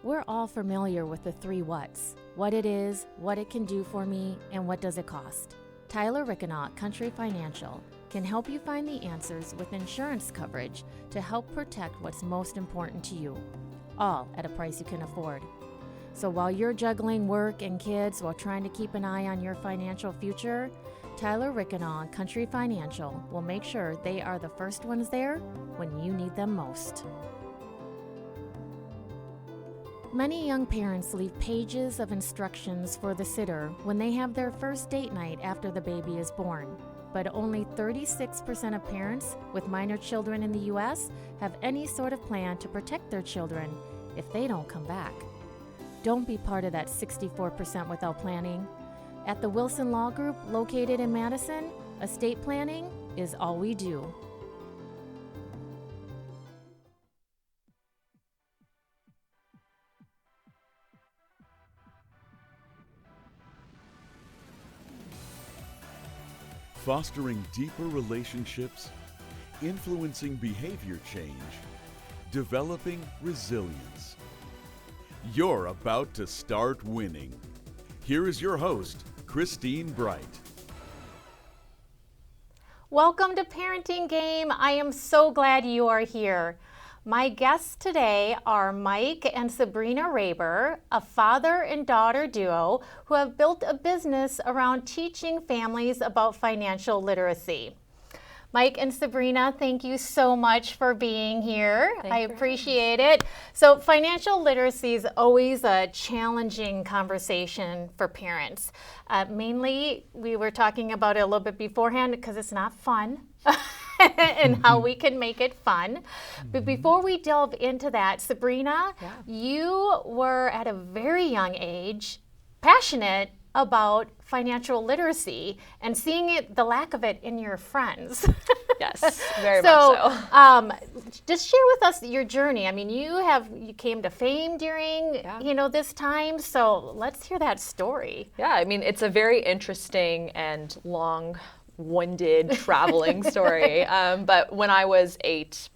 We're all familiar with the three whats: what it is, what it can do for me, and what does it cost. Tyler Rickenaut, Country Financial, can help you find the answers with insurance coverage to help protect what's most important to you, all at a price you can afford. So while you're juggling work and kids while trying to keep an eye on your financial future, Tyler Rickenaut, Country Financial will make sure they are the first ones there when you need them most. Many young parents leave pages of instructions for the sitter when they have their first date night after the baby is born. But only 36% of parents with minor children in the U.S. have any sort of plan to protect their children if they don't come back. Don't be part of that 64% without planning. At the Wilson Law Group, located in Madison, estate planning is all we do. Fostering deeper relationships, influencing behavior change, developing resilience. You're about to start winning. Here is your host, Christine Bright. Welcome to Parenting Game. I am so glad you are here. My guests today are Mike and Sabrina Raber, a father and daughter duo who have built a business around teaching families about financial literacy. Mike and Sabrina, thank you so much for being here. I appreciate it. So financial literacy is always a challenging conversation for parents. Mainly, we were talking about it a little bit beforehand because it's not fun. And how we can make it fun. But before we delve into that, Sabrina, you were at a very young age passionate about financial literacy and seeing it, the lack of it in your friends. Yes, very much so. Just share with us your journey. I mean, you came to fame during this time, so let's hear that story. Yeah, I mean, it's a very interesting and long-winded traveling story. But when I was 8,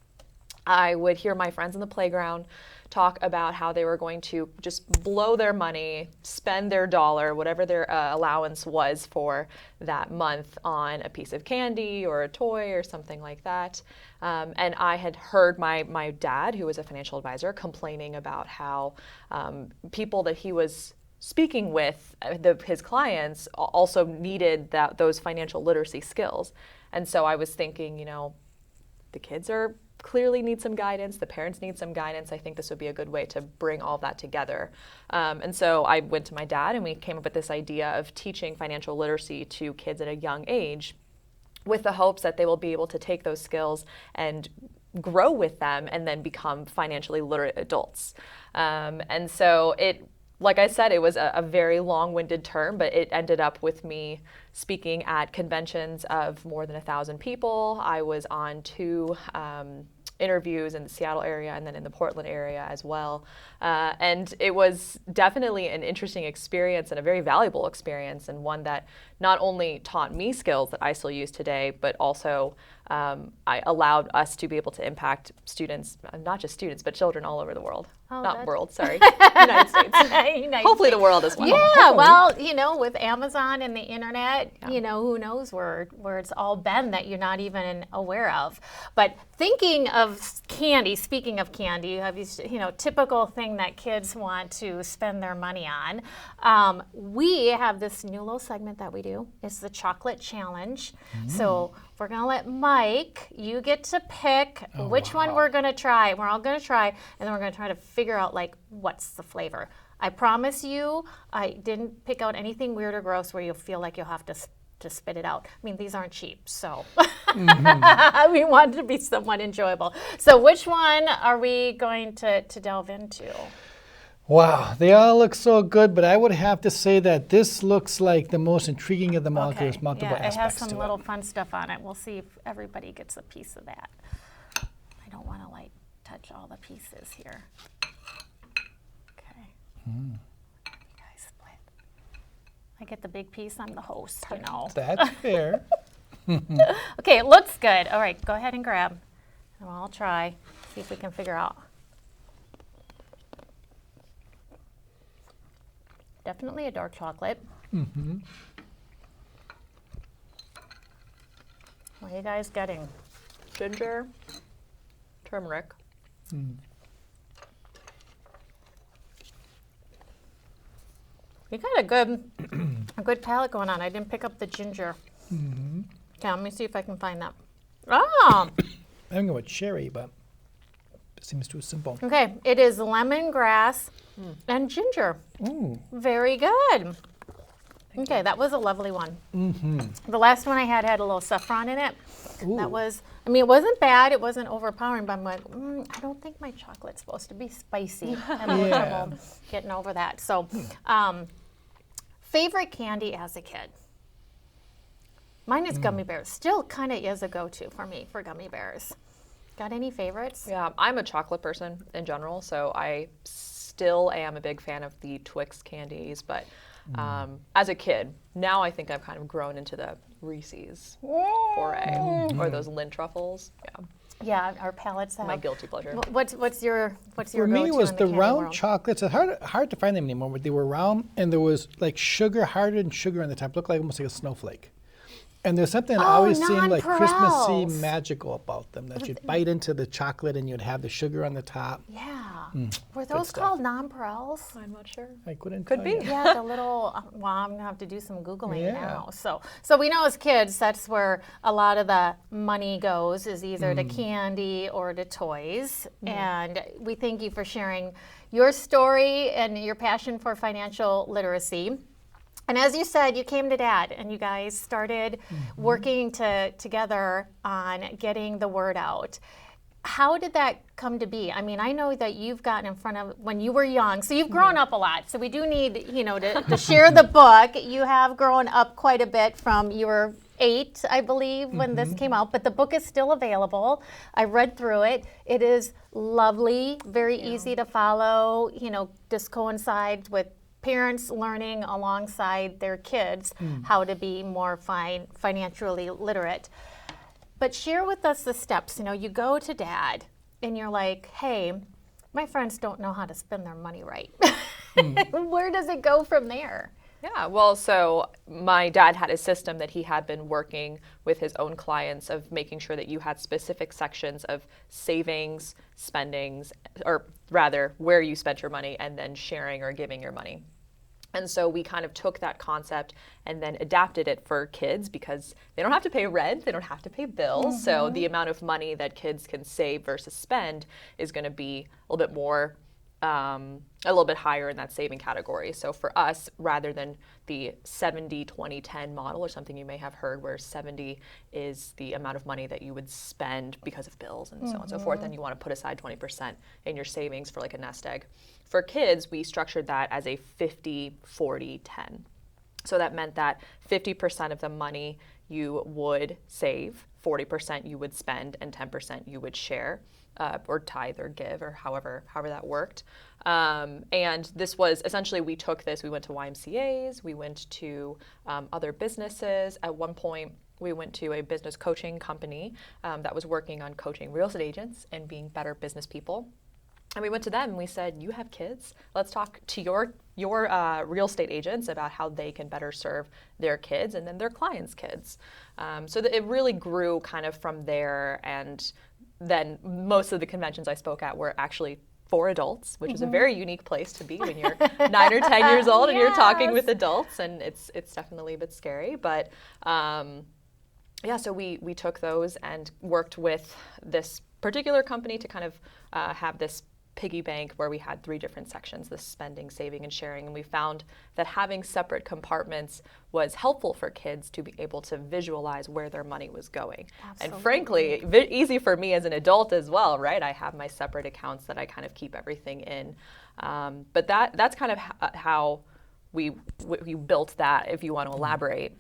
I would hear my friends in the playground talk about how they were going to just blow their money, spend their dollar, whatever their allowance was for that month, on a piece of candy or a toy or something like that. And I had heard my dad, who was a financial advisor, complaining about how people that he was speaking with, his clients, also needed those financial literacy skills. And so I was thinking, the kids clearly need some guidance, the parents need some guidance. I think this would be a good way to bring all that together. And so I went to my dad and we came up with this idea of teaching financial literacy to kids at a young age, with the hopes that they will be able to take those skills and grow with them and then become financially literate adults. And so like I said, it was a very long-winded term, but it ended up with me speaking at conventions of more than 1,000 people. I was on 2 interviews in the Seattle area and then in the Portland area as well. And it was definitely an interesting experience and a very valuable experience, and one that not only taught me skills that I still use today, but also I allowed us to be able to impact students, not just students, but children all over the world. United States. Hopefully the world as well. Yeah, well, with Amazon and the internet, who knows where it's all been that you're not even aware of. But thinking of candy, speaking of candy, you have these, typical thing that kids want to spend their money on. We have this new little segment that we do. It's the chocolate challenge. So we're going to let Mike, you get to pick which one we're going to try. We're all going to try, and then we're going to try to figure out, what's the flavor. I promise you, I didn't pick out anything weird or gross where you'll feel like you'll have to spit it out. I mean, these aren't cheap, so we want it to be somewhat enjoyable. So which one are we going to delve into? Wow, they all look so good, but I would have to say that this looks like the most intriguing of them all. There's multiple aspects to it. It has some little fun stuff on it. We'll see if everybody gets a piece of that. I don't want to touch all the pieces here. Okay. You guys split. I get the big piece. I'm the host, That's fair. Okay, it looks good. All right, go ahead and grab. And I'll try. See if we can figure out. Definitely a dark chocolate. Mm-hmm. What are you guys getting? Ginger, turmeric. You got a good palate going on. I didn't pick up the ginger. Mm-hmm. Okay, let me see if I can find that. Oh, I don't go with cherry, but it seems too simple. okay. It is lemongrass and ginger. Ooh. Very good. Okay, that was a lovely one. Mm-hmm. The last one I had a little saffron in it. Ooh. That was, I mean, it wasn't bad. It wasn't overpowering, but I'm like, I don't think my chocolate's supposed to be spicy. I had a little trouble getting over that. So, favorite candy as a kid? Mine is gummy bears. Still kind of is a go-to for me for gummy bears. Got any favorites? Yeah, I'm a chocolate person in general, so I still am a big fan of the Twix candies, but as a kid, now I think I've kind of grown into the Reese's foray, or those Lindt truffles. Yeah, Yeah, our palates have. my guilty pleasure. What's your For me, it go-to was in the candy round world? chocolates. It's hard to find them anymore, but they were round, and there was like sugar, hardened sugar on the top. Looked like almost like a snowflake. And there's something that always seemed like Christmassy, nonpareils. magical about them. That you'd bite into the chocolate and you'd have the sugar on the top. Yeah. Were those stuff. called nonpareils? I'm not sure. I couldn't. Could tell be. you. Yeah, the little. Well, I'm gonna have to do some googling Yeah. now. So we know as kids that's where a lot of the money goes is either to candy or to toys. And we thank you for sharing your story and your passion for financial literacy. And as you said, you came to Dad, and you guys started working together on getting the word out. How did that come to be? I mean, I know that you've gotten in front of when you were young, so you've grown up a lot. So we do need, to share the book. You have grown up quite a bit from you were 8, I believe, when this came out, but the book is still available. I read through it. It is lovely, very easy to follow, just coincides with parents learning alongside their kids how to be more financially literate. But share with us the steps. You go to Dad and you're like, hey, my friends don't know how to spend their money right. Where does it go from there? Yeah, well, so my dad had a system that he had been working with his own clients of making sure that you had specific sections of savings, spendings, or rather where you spent your money, and then sharing or giving your money. And so we kind of took that concept and then adapted it for kids because they don't have to pay rent, they don't have to pay bills. So the amount of money that kids can save versus spend is going to be a little bit more, a little bit higher in that saving category. So for us, rather than the 70-20-10 model or something you may have heard where 70 is the amount of money that you would spend because of bills and so on and so forth, and you want to put aside 20% in your savings for like a nest egg. For kids, we structured that as a 50-40-10. So that meant that 50% of the money you would save, 40% you would spend, and 10% you would share, or tithe or give, or however that worked. And this was essentially, we took this, we went to YMCAs, we went to other businesses. At one point, we went to a business coaching company that was working on coaching real estate agents and being better business people. And we went to them and we said, you have kids, let's talk to your real estate agents about how they can better serve their kids and then their clients' kids. So that it really grew kind of from there. And then most of the conventions I spoke at were actually for adults, which is a very unique place to be when you're 9 or 10 years old and you're talking with adults, and it's definitely a bit scary. But yeah, so we took those and worked with this particular company to kind of have this piggy bank where we had 3 different sections, the spending, saving, and sharing. And we found that having separate compartments was helpful for kids to be able to visualize where their money was going. Absolutely. And frankly, easy for me as an adult as well, right? I have my separate accounts that I kind of keep everything in. But that's kind of how we built that, if you want to elaborate.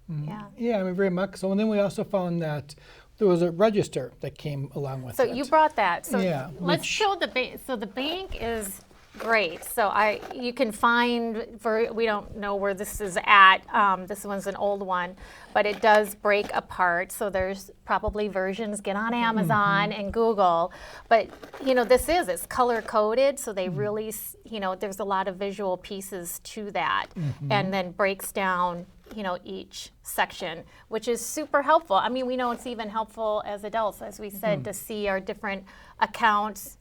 Yeah. Yeah, I mean, very much so. And then we also found that there was a register that came along with So it. you brought that. So Yeah, let's which- show the bank. So the bank is Great. So you can find, we don't know where this is at. This one's an old one, but it does break apart. So there's probably versions. Get on Amazon and Google. But it's color coded. So they really, there's a lot of visual pieces to that, and then breaks down each section, which is super helpful. I mean, we know it's even helpful as adults, as we said, to see our different accounts.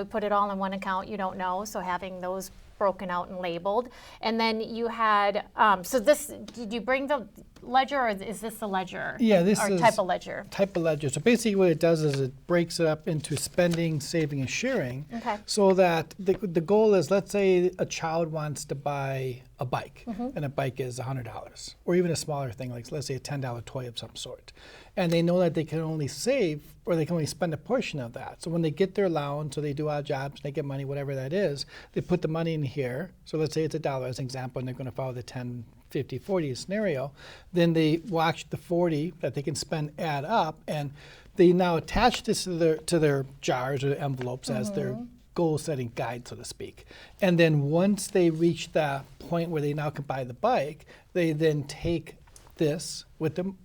Put it all in one account, you don't know, so having those broken out and labeled. And then you had, did you bring the ledger, or is this a ledger? Yeah, this or is type of ledger. Type of ledger. So basically what it does is it breaks it up into spending, saving, and sharing. Okay. So that the goal is, let's say a child wants to buy a bike, and a bike is $100, or even a smaller thing, like let's say a $10 toy of some sort. And they know that they can only save, or they can only spend a portion of that. So when they get their allowance, so they do odd jobs, they get money, whatever that is, they put the money in here. So let's say it's $1 as an example, and they're going to follow the 10, 50, 40 scenario. Then they watch the 40 that they can spend add up, and they now attach this to their jars or envelopes as their goal-setting guide, so to speak. And then once they reach that point where they now can buy the bike, they then take this with them,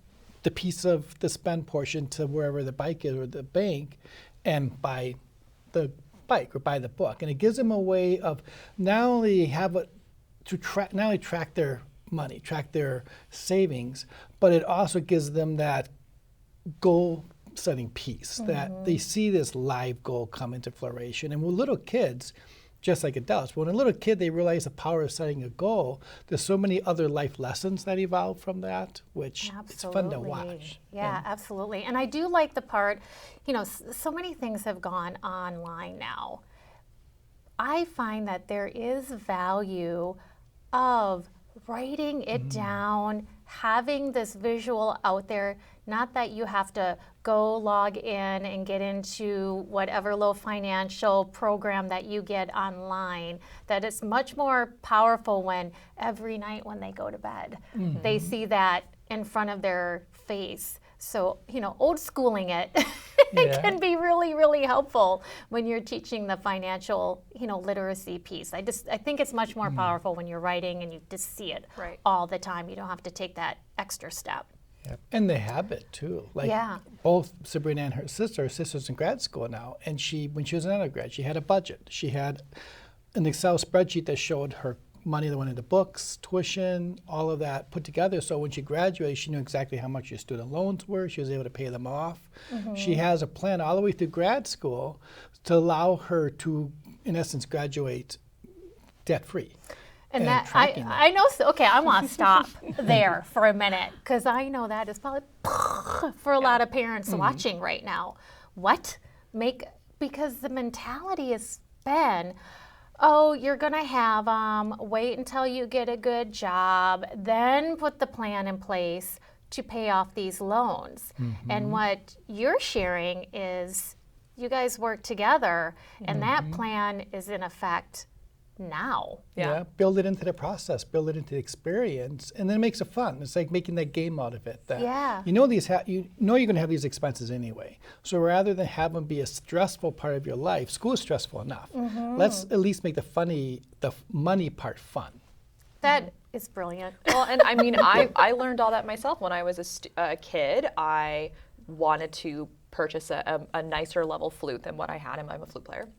the piece of the spend portion, to wherever the bike is or the bank, and buy the bike or buy the book. And it gives them a way of not only track their money, track their savings, but it also gives them that goal setting piece, that they see this live goal come into flourishing. And with little kids, just like adults, when a little kid, they realize the power of setting a goal, there's so many other life lessons that evolve from that, which it's fun to watch. Yeah, absolutely. And I do like the part, so many things have gone online now. I find that there is value of writing it down, having this visual out there, not that you have to go log in and get into whatever low financial program that you get online, that it's much more powerful when every night when they go to bed, they see that in front of their face. So, old schooling it, it can be really, really helpful when you're teaching the financial, literacy piece. I think it's much more powerful when you're writing and you just see it all the time. You don't have to take that extra step. Yeah. And the habit too. Like both Sabrina and her sister's in grad school now, and when she was an undergrad, she had a budget. She had an Excel spreadsheet that showed her money that went into books, tuition, all of that put together. So when she graduated, she knew exactly how much her student loans were. She was able to pay them off. She has a plan all the way through grad school to allow her to, in essence, graduate debt-free. And I know, okay, I want to stop there for a minute, because I know that is probably for a lot of parents watching right now. Because the mentality has been, oh, you're going to have wait until you get a good job, then put the plan in place to pay off these loans. And what you're sharing is you guys work together, and that plan is in effect now. Yeah, build it into the process, build it into the experience, and then it makes it fun. It's like making that game out of it. That you know you're going to have these expenses anyway. So rather than have them be a stressful part of your life, school is stressful enough. Let's at least make the money part fun. That is brilliant. Well, and I mean, I learned all that myself when I was a kid. I wanted to purchase a nicer level flute than what I had. I'm a flute player.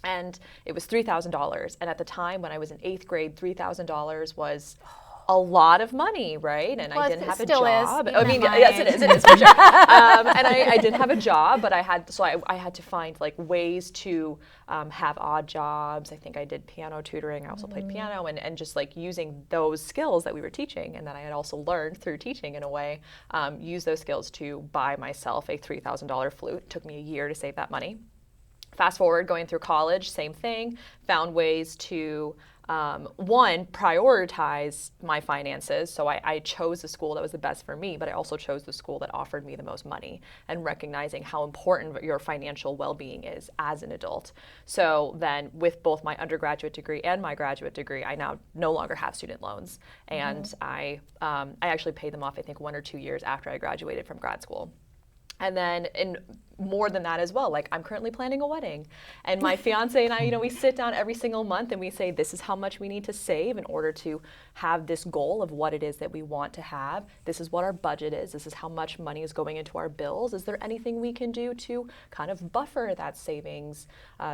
And it was $3,000. And at the time when I was in 8th grade, $3,000 was a lot of money, right? And I didn't have a job. I mean, yes, it is for sure. And I didn't have a job, but I had to find like ways to have odd jobs. I think I did piano tutoring. I also played piano, and just like using those skills that we were teaching, and that I had also learned through teaching in a way, use those skills to buy myself a $3,000 flute. It took me a year to save that money. Fast forward, going through college, same thing, found ways to, one, prioritize my finances. So I chose the school that was the best for me, but I also chose the school that offered me the most money, and recognizing how important your financial well-being is as an adult. So then with both my undergraduate degree and my graduate degree, I now no longer have student loans. And I actually paid them off, I think, 1 or 2 years after I graduated from grad school. And then in more than that as well, like I'm currently planning a wedding, and my fiance and I, we sit down every single month and we say, this is how much we need to save in order to have this goal of what it is that we want to have. This is what our budget is. This is how much money is going into our bills. Is there anything we can do to kind of buffer that savings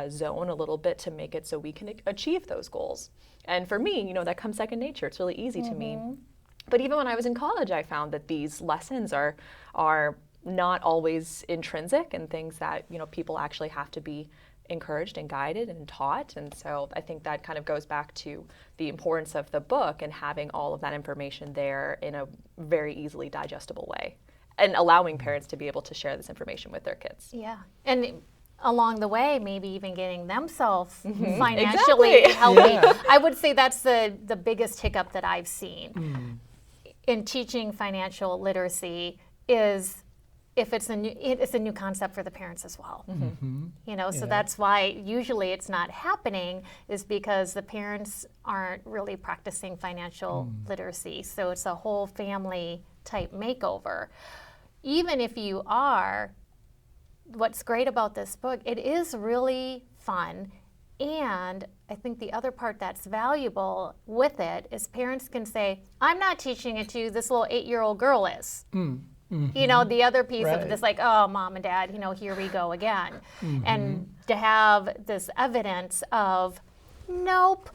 zone a little bit to make it so we can achieve those goals? And for me, that comes second nature. It's really easy to me. But even when I was in college, I found that these lessons are not always intrinsic, and things that people actually have to be encouraged and guided and taught. And so I think that kind of goes back to the importance of the book and having all of that information there in a very easily digestible way, and allowing parents to be able to share this information with their kids. Yeah, and along the way, maybe even getting themselves financially healthy. Yeah. I would say that's the biggest hiccup that I've seen in teaching financial literacy is if it's a new concept for the parents as well. So that's why usually it's not happening, is because the parents aren't really practicing financial literacy. So it's a whole family type makeover. Even if you are, what's great about this book, it is really fun. And I think the other part that's valuable with it is parents can say, I'm not teaching it to you, this little 8-year-old girl is. The other piece of this, like, oh, mom and dad, here we go again. And to have this evidence of, nope,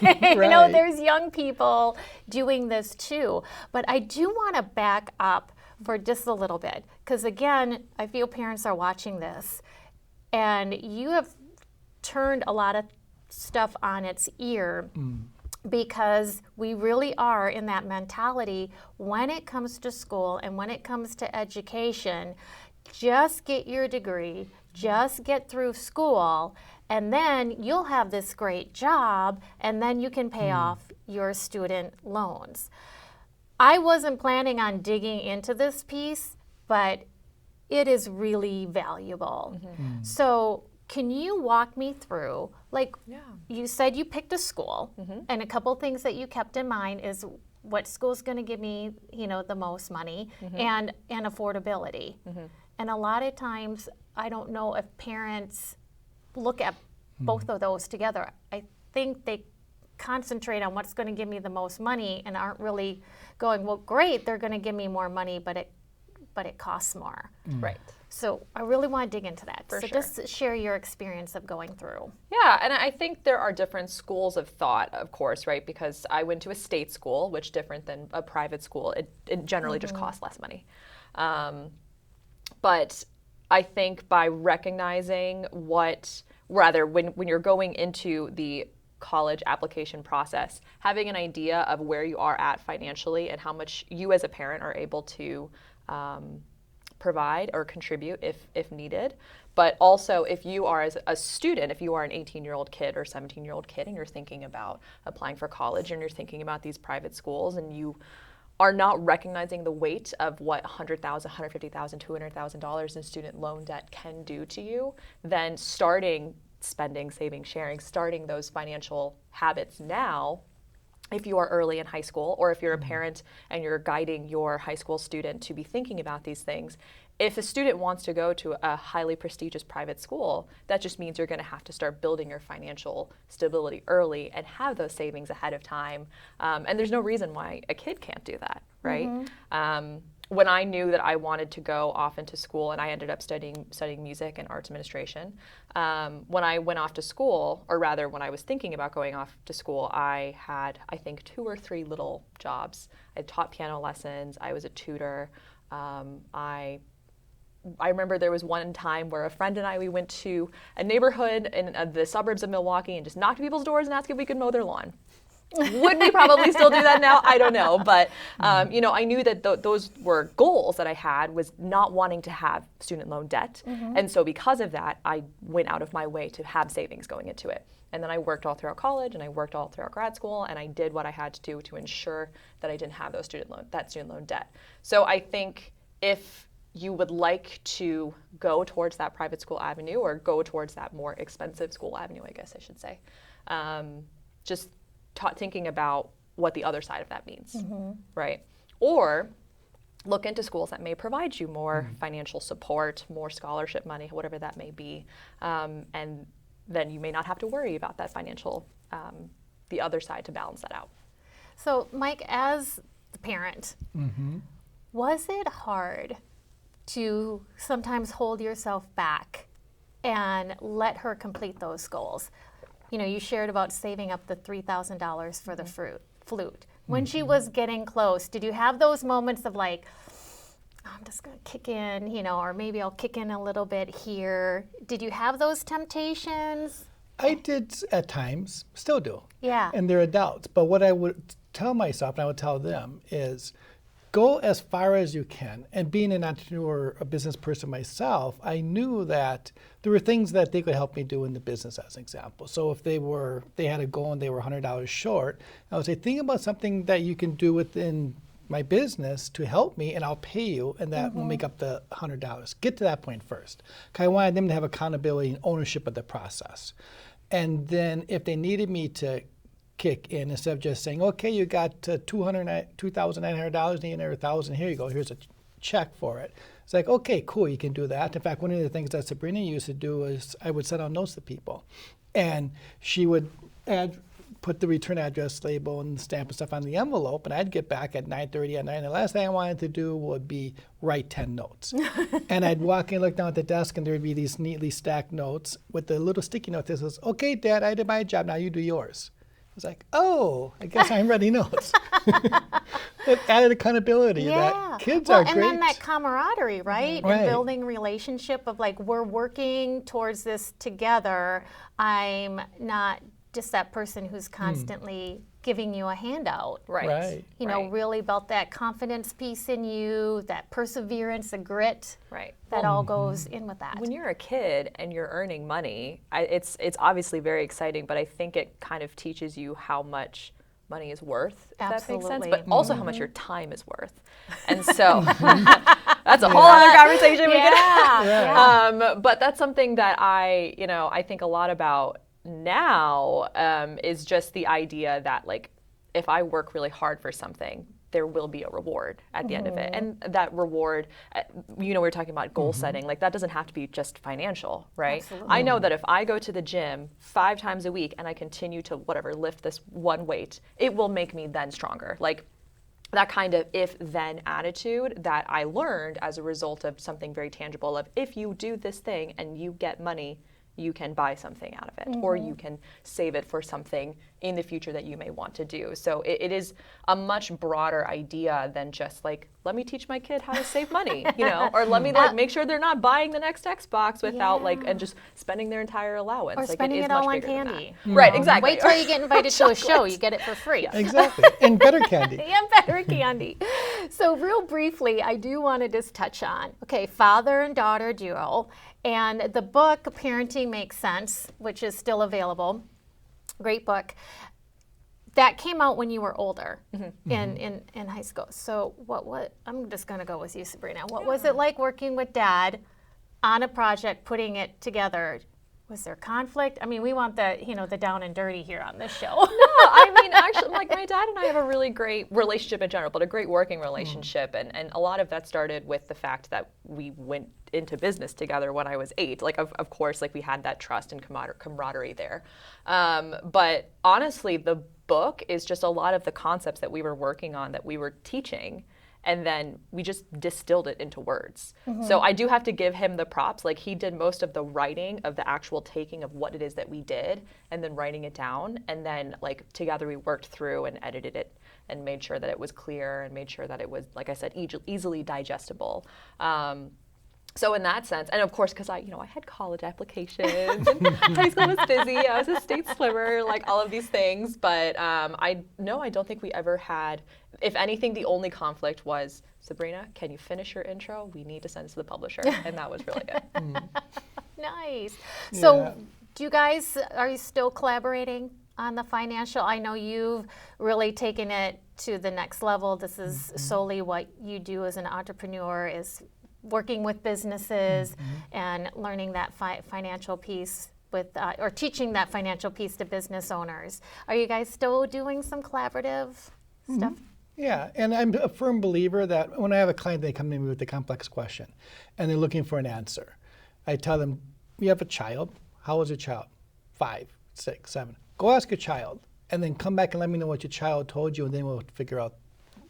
there's young people doing this too. But I do want to back up for just a little bit, because again, I feel parents are watching this, and you have turned a lot of stuff on its ear. Because we really are in that mentality when it comes to school and when it comes to education, just get your degree, just get through school, and then you'll have this great job, and then you can pay off your student loans. I wasn't planning on digging into this piece, but it is really valuable. So can you walk me through, you said you picked a school, and a couple things that you kept in mind is what school's going to give me, the most money, and affordability. And a lot of times, I don't know if parents look at both of those together. I think they concentrate on what's going to give me the most money and aren't really going, well, great, they're going to give me more money, but it costs more. Right. So I really want to dig into that. For so sure. Just share your experience of going through. Yeah, and I think there are different schools of thought, of course, right? Because I went to a state school, which different than a private school. It generally just costs less money. But I think by recognizing when you're going into the college application process, having an idea of where you are at financially and how much you as a parent are able to provide or contribute if needed. But also, if you are as a student, if you are an 18-year-old kid or 17-year-old kid and you're thinking about applying for college and you're thinking about these private schools and you are not recognizing the weight of what $100,000, $150,000, $200,000 in student loan debt can do to you, then starting spending, saving, sharing, starting those financial habits now, if you are early in high school, or if you're a parent and you're guiding your high school student to be thinking about these things. If a student wants to go to a highly prestigious private school, that just means you're going to have to start building your financial stability early and have those savings ahead of time. And there's no reason why a kid can't do that, right? When I knew that I wanted to go off into school, and I ended up studying music and arts administration, when I went off to school, or rather when I was thinking about going off to school, I had, I think, 2 or 3 little jobs. I taught piano lessons, I was a tutor, I remember there was one time where a friend and I, we went to a neighborhood in the suburbs of Milwaukee and just knocked at people's doors and asked if we could mow their lawn. Would we probably still do that now? I don't know. But, I knew that those were goals that I had, was not wanting to have student loan debt. And so because of that, I went out of my way to have savings going into it. And then I worked all throughout college and I worked all throughout grad school, and I did what I had to do to ensure that I didn't have that student loan debt. So I think if you would like to go towards that private school avenue, or go towards that more expensive school avenue, I guess I should say, just thinking about what the other side of that means, right? Or look into schools that may provide you more financial support, more scholarship money, whatever that may be. And then you may not have to worry about that financial, the other side to balance that out. So, Mike, as the parent, was it hard to sometimes hold yourself back and let her complete those goals? You know, you shared about saving up the $3,000 for the flute. When she was getting close, did you have those moments of like, I'm just going to kick in, you know, or maybe I'll kick in a little bit here? Did you have those temptations? I did at times, still do. Yeah. And they're adults. But what I would tell myself, and I would tell them, is go as far as you can. And being an entrepreneur, a business person myself, I knew that there were things that they could help me do in the business, as an example. So if they had a goal and they were $100 short, I would say, think about something that you can do within my business to help me, and I'll pay you, and that will make up the $100. Get to that point first. 'Cause I wanted them to have accountability and ownership of the process. And then if they needed me to kick in, instead of just saying, okay, you got $2,900, need another $1,000, here you go, here's a check for it. It's like, okay, cool, you can do that. In fact, one of the things that Sabrina used to do is I would send out notes to people, and she would put the return address label and stamp and stuff on the envelope, and I'd get back at 9:30 at night, and the last thing I wanted to do would be write 10 notes. And I'd walk in, look down at the desk, and there would be these neatly stacked notes with the little sticky note that says, okay, Dad, I did my job, now you do yours. I was like, oh, I guess I'm writing notes. It added accountability that kids are great. And then that camaraderie, right? Right. And building relationship of like, we're working towards this together. I'm not just that person who's constantly giving you a handout. Right. You know, really built that confidence piece in you, that perseverance, the grit. Right. That all goes in with that. When you're a kid and you're earning money, it's obviously very exciting, but I think it kind of teaches you how much money is worth, if that makes sense, Absolutely. but also how much your time is worth. And so that's a whole other conversation we could but that's something that I think a lot about now, is just the idea that like, if I work really hard for something, there will be a reward at the end of it. And that reward, we were talking about goal setting, like that doesn't have to be just financial, right? Absolutely. I know that if I go to the gym 5 times a week and I continue to lift this one weight, it will make me then stronger. Like that kind of if-then attitude that I learned as a result of something very tangible of, if you do this thing and you get money, you can buy something out of it, or you can save it for something in the future that you may want to do. So it is a much broader idea than just like, let me teach my kid how to save money, or let me make sure they're not buying the next Xbox without and just spending their entire allowance. Or like, spending it all on much bigger than candy. that. Right, exactly. Wait till you get invited to a show, you get it for free. Exactly. And better candy. And better candy. So real briefly, I do want to just touch on, father and daughter duo, and the book, Parenting Makes Sense, which is still available. Great book. That came out when you were older in high school. So what I'm just going to go with you, Sabrina. What was it like working with Dad on a project, putting it together? Was there conflict? I mean, we want the down and dirty here on this show. No, I mean, actually, like my dad and I have a really great relationship in general, but a great working relationship. And a lot of that started with the fact that we went into business together when I was 8. Like, of course, like we had that trust and camaraderie there. But honestly, the book is just a lot of the concepts that we were working on, that we were teaching. And then we just distilled it into words. So I do have to give him the props. Like, he did most of the writing of the actual taking of what it is that we did and then writing it down. And then like together we worked through and edited it and made sure that it was clear and made sure that it was, like I said, easily digestible. So in that sense, and of course, because I had college applications and high school was busy, I was a state swimmer, like all of these things. But I don't think we ever had, if anything, the only conflict was, Sabrina, can you finish your intro? We need to send it to the publisher. And that was really good. Nice. So are you still collaborating on the financial? I know you've really taken it to the next level. This is solely what you do as an entrepreneur, is working with businesses and learning that financial piece with, or teaching that financial piece to business owners. Are you guys still doing some collaborative stuff? Yeah, and I'm a firm believer that when I have a client, they come to me with a complex question and they're looking for an answer. I tell them, you have a child. How old is your child? 5, 6, 7. Go ask your child and then come back and let me know what your child told you, and then we'll figure out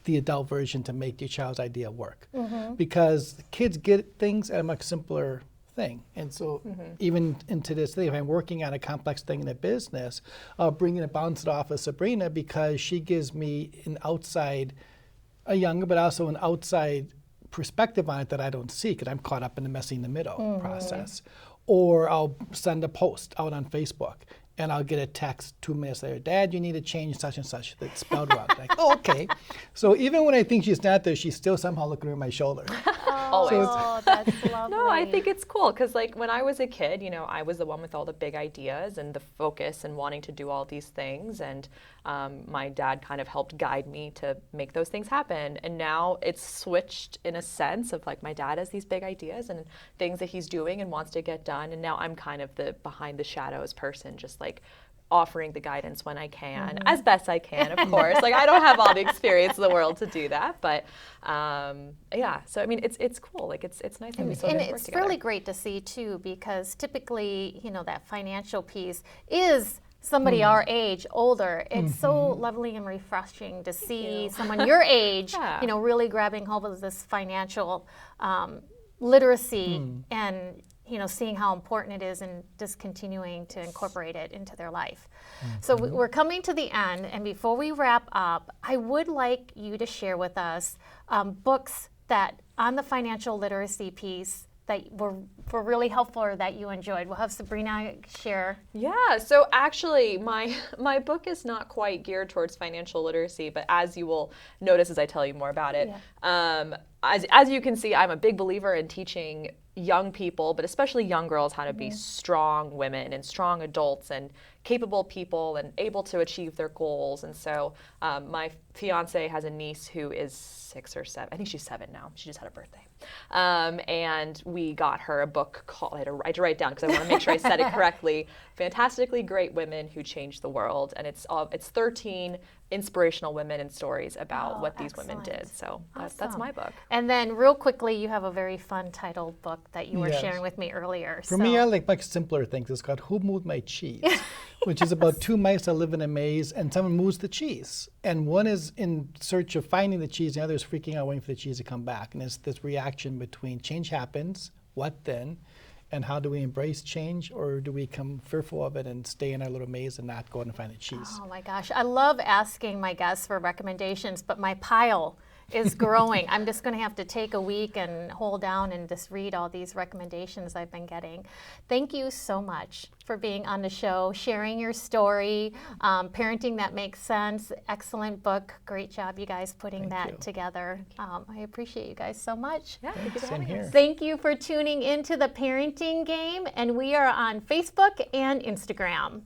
the adult version to make your child's idea work. Because kids get things at a much simpler thing. And so even into this day, if I'm working on a complex thing in a business, I'll bring it and bounce it off of Sabrina because she gives me an outside, a younger, but also an outside perspective on it that I don't see because I'm caught up in the messy in the middle process. Or I'll send a post out on Facebook and I'll get a text 2 minutes later, Dad, you need to change such and such. That's spelled wrong. Like, oh, okay. So even when I think she's not there, she's still somehow looking over my shoulder. Always. Oh, that's lovely. No, I think it's cool because like when I was a kid, you know, I was the one with all the big ideas and the focus and wanting to do all these things. And my dad kind of helped guide me to make those things happen. And now it's switched in a sense of like my dad has these big ideas and things that he's doing and wants to get done. And now I'm kind of the behind the shadows person, just like offering the guidance when I can, as best I can, of course. Like I don't have all the experience in the world to do that, but yeah. So I mean, it's cool. Like it's nice that we sort of And work it's together. really great to see too, because typically, you know, that financial piece is somebody our age, older. It's so lovely and refreshing to see someone your age, Yeah. you know, really grabbing hold of this financial literacy and, you know, seeing how important it is and just continuing to incorporate it into their life. So we're coming to the end, and before we wrap up, I would like you to share with us books that on the financial literacy piece that were really helpful or that you enjoyed. We'll have Sabrina share. Yeah, so actually my book is not quite geared towards financial literacy, but as you will notice as I tell you more about it, as you can see, I'm a big believer in teaching young people, but especially young girls, how to be strong women and strong adults and capable people and able to achieve their goals. And so my fiance has a niece who is 6 or 7. I think she's 7 now. She just had a birthday. And we got her a book called, I had to write down because I want to make sure I said it correctly, Fantastically Great Women Who Changed the World. And it's 13 inspirational women and stories about what these women did. So that's my book. And then real quickly, you have a very fun titled book that you were Yes. sharing with me earlier. For me, I like much simpler things. It's called Who Moved My Cheese, which is about 2 mice that live in a maze and someone moves the cheese. And one is in search of finding the cheese, and the other is freaking out waiting for the cheese to come back. And it's this reaction between change happens, what then? And how do we embrace change, or do we become fearful of it and stay in our little maze and not go out and find the cheese? Oh my gosh, I love asking my guests for recommendations, but my pile is growing. I'm just going to have to take a week and hold down and just read all these recommendations I've been getting. Thank you so much for being on the show, sharing your story, Parenting That Makes Sense. Excellent book. Great job, you guys, putting that together. I appreciate you guys so much. Yeah, thank you for Same having us. here. Thank you for tuning into the Parenting Game, and we are on Facebook and Instagram.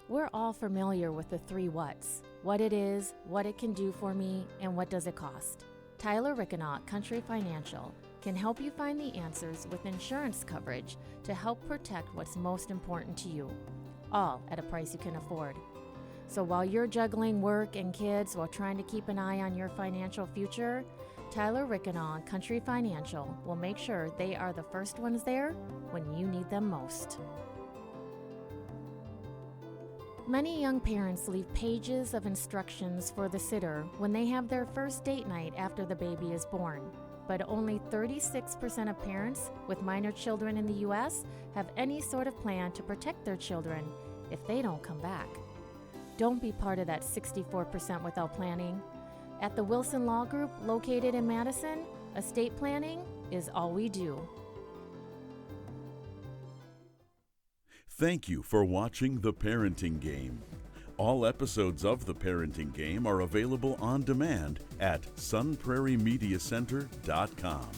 We're all familiar with the 3 whats: what it is, what it can do for me, and what does it cost. Tyler Rickenaut, Country Financial, can help you find the answers with insurance coverage to help protect what's most important to you, all at a price you can afford. So while you're juggling work and kids while trying to keep an eye on your financial future, Tyler Rickenaut, Country Financial will make sure they are the first ones there when you need them most. Many young parents leave pages of instructions for the sitter when they have their first date night after the baby is born. But only 36% of parents with minor children in the U.S. have any sort of plan to protect their children if they don't come back. Don't be part of that 64% without planning. At the Wilson Law Group, located in Madison, estate planning is all we do. Thank you for watching The Parenting Game. All episodes of The Parenting Game are available on demand at sunprairiemediacenter.com.